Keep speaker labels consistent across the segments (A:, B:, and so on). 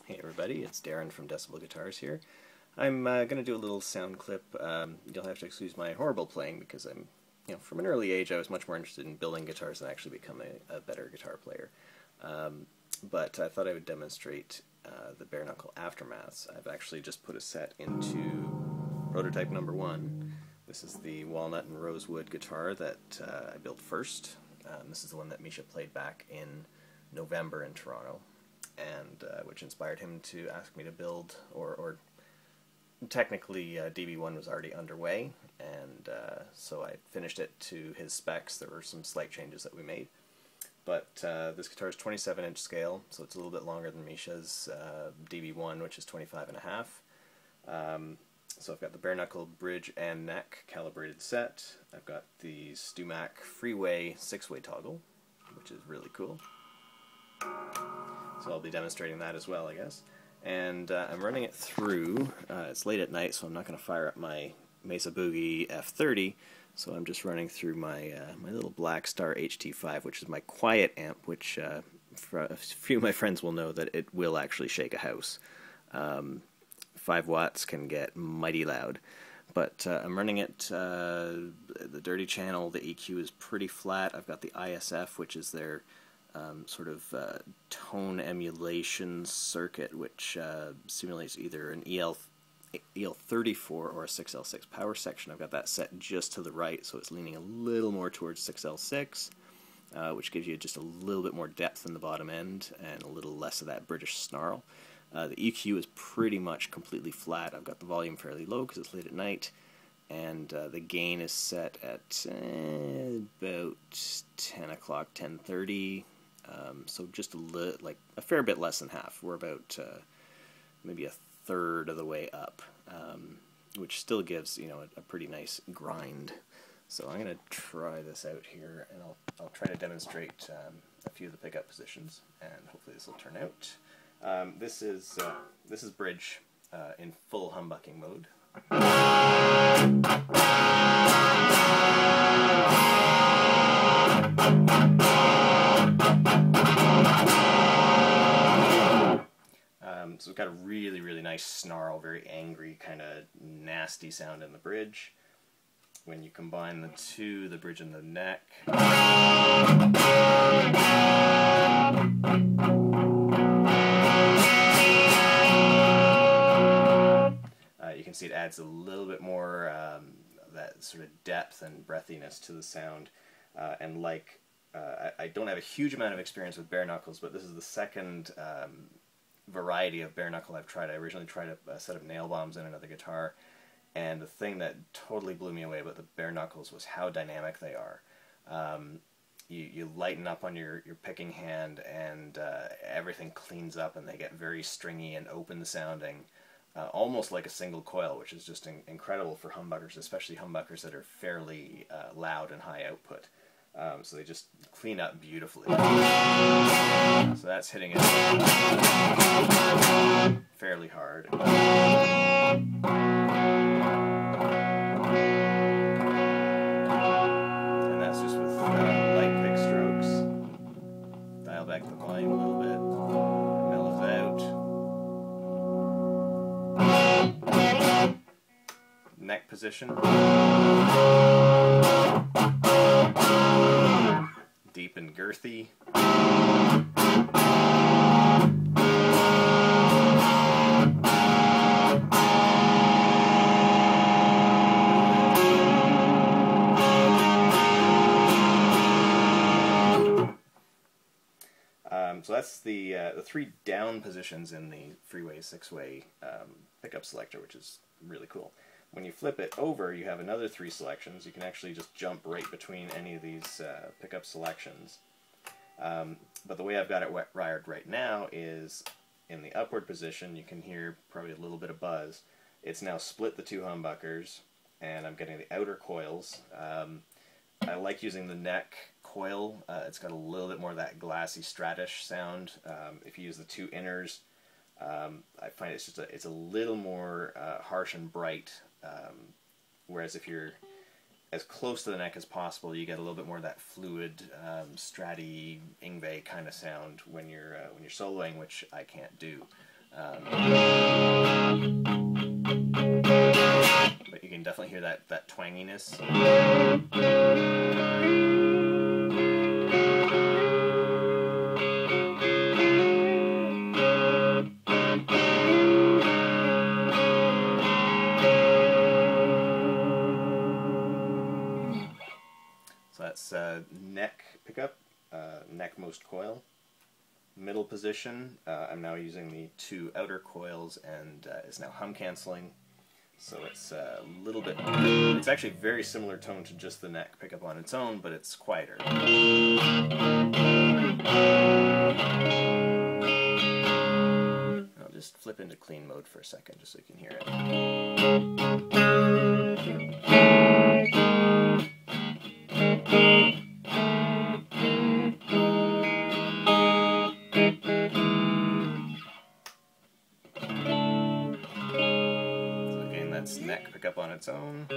A: Hey everybody, it's Darren from Decibel Guitars here. I'm going to do a little sound clip. You'll have to excuse my horrible playing because from an early age I was much more interested in building guitars than actually becoming a better guitar player. But I thought I would demonstrate the Bare Knuckle Aftermaths. I've actually just put a set into prototype number 1. This is the walnut and rosewood guitar that I built first. This is the one that Misha played back in November in Toronto, and which inspired him to ask me to build, or technically DB1 was already underway, and so I finished it to his specs. There were some slight changes that we made, but this guitar is 27-inch scale, so it's a little bit longer than Misha's DB1, which is 25.5. So I've got the bare knuckle bridge and neck calibrated set. I've got the Stewart Mac freeway 6-way toggle, which is really cool. So I'll be demonstrating that as well, I guess. And I'm running it through, it's late at night, so I'm not going to fire up my Mesa Boogie F30, so I'm just running through my my little Black Star HT5, which is my quiet amp, which for a few of my friends will know that it will actually shake a house. 5 watts can get mighty loud. But I'm running it, the dirty channel, the EQ is pretty flat. I've got the ISF, which is their sort of tone emulation circuit, which simulates either an EL34 or a 6L6 power section. I've got that set just to the right, so it's leaning a little more towards 6L6, which gives you just a little bit more depth in the bottom end and a little less of that British snarl. The EQ is pretty much completely flat. I've got the volume fairly low because it's late at night, and the gain is set at about 10 o'clock, 10:30. So just like a fair bit less than half. We're about maybe a third of the way up, which still gives a pretty nice grind. So I'm going to try this out here, and I'll try to demonstrate a few of the pickup positions, and hopefully this will turn out. This is bridge in full humbucking mode. So we've got a really, really nice snarl, very angry, kind of nasty sound in the bridge. When you combine the two, the bridge and the neck, you can see it adds a little bit more that sort of depth and breathiness to the sound. And like, I don't have a huge amount of experience with bare knuckles, but this is the second variety of bare knuckle I've tried. I originally tried a set of nail bombs in another guitar, and the thing that totally blew me away about the bare knuckles was how dynamic they are. You lighten up on your picking hand, and everything cleans up, and they get very stringy and open sounding, almost like a single coil, which is just incredible for humbuckers, especially humbuckers that are fairly loud and high output. So they just clean up beautifully. So that's hitting it fairly hard. And that's just with light pick strokes. Dial back the volume a little bit. Mellows out. Neck position. Deep and girthy. So that's the 3 down positions in the freeway 6-way pickup selector, which is really cool. When you flip it over, you have another 3 selections. You can actually just jump right between any of these pickup selections. But the way I've got it wired right now is in the upward position. You can hear probably a little bit of buzz. It's now split the 2 humbuckers, and I'm getting the outer coils. I like using the neck coil. It's got a little bit more of that glassy stratish sound. If you use the 2 inners, I find it's a little more harsh and bright. Whereas if you're as close to the neck as possible, you get a little bit more of that fluid, stratty, Yngwie kind of sound when you're soloing, which I can't do. But you can definitely hear that twanginess. So that's neck pickup, neck most coil. Middle position, I'm now using the 2 outer coils, and it's now hum canceling. So it's a little bit, it's actually very similar tone to just the neck pickup on its own, but it's quieter. I'll just flip into clean mode for a second just so you can hear it. That's neck pickup on its own.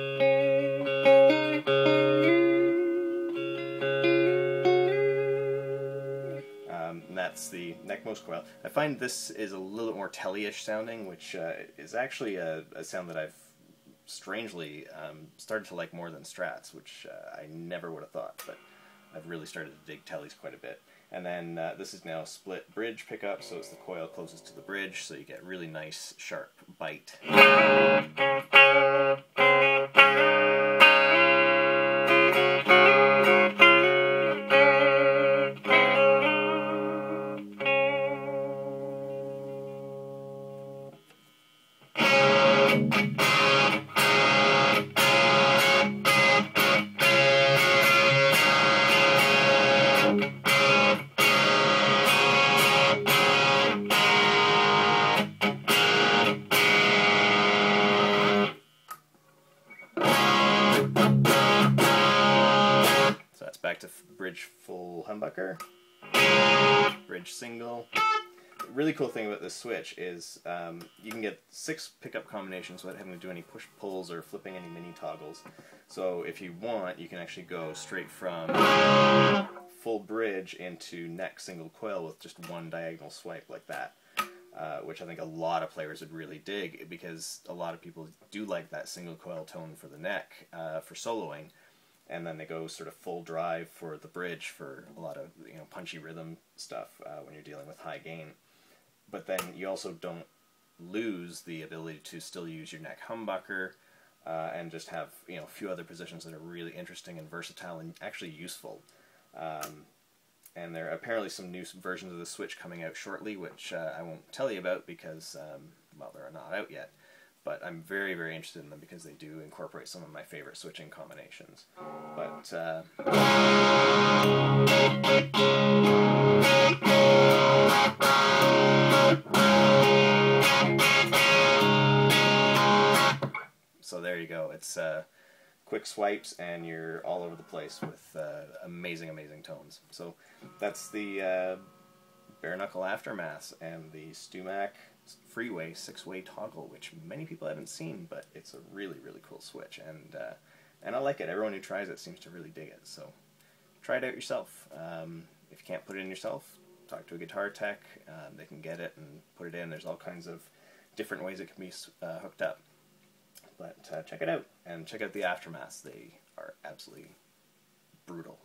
A: That's the neck most coil. I find this is a little bit more telly-ish sounding, which is actually a sound that I've strangely started to like more than Strats, which I never would have thought, but I've really started to dig tellies quite a bit. And then this is now split bridge pickup, so it's the coil closest to the bridge, so you get really nice sharp bite. Back to bridge full humbucker, bridge single. The really cool thing about this switch is you can get 6 pickup combinations without having to do any push-pulls or flipping any mini toggles. So if you want, you can actually go straight from full bridge into neck single coil with just one diagonal swipe like that, which I think a lot of players would really dig, because a lot of people do like that single coil tone for the neck for soloing. And then they go sort of full drive for the bridge for a lot of, you know, punchy rhythm stuff when you're dealing with high gain. But then you also don't lose the ability to still use your neck humbucker and just have, you know, a few other positions that are really interesting and versatile and actually useful. And there are apparently some new versions of the Switch coming out shortly, which I won't tell you about because, well, they're not out yet. But I'm very, very interested in them because they do incorporate some of my favorite switching combinations. But so there you go. It's quick swipes and you're all over the place with amazing, amazing tones. So that's the Bare Knuckle Aftermath and the StewMac Freeway 6-way toggle, which many people haven't seen, but it's a really, really cool switch, and I like it. Everyone who tries it seems to really dig it, so try it out yourself. If you can't put it in yourself, talk to a guitar tech. They can get it and put it in. There's all kinds of different ways it can be hooked up. But check it out, and check out the Aftermaths. They are absolutely brutal.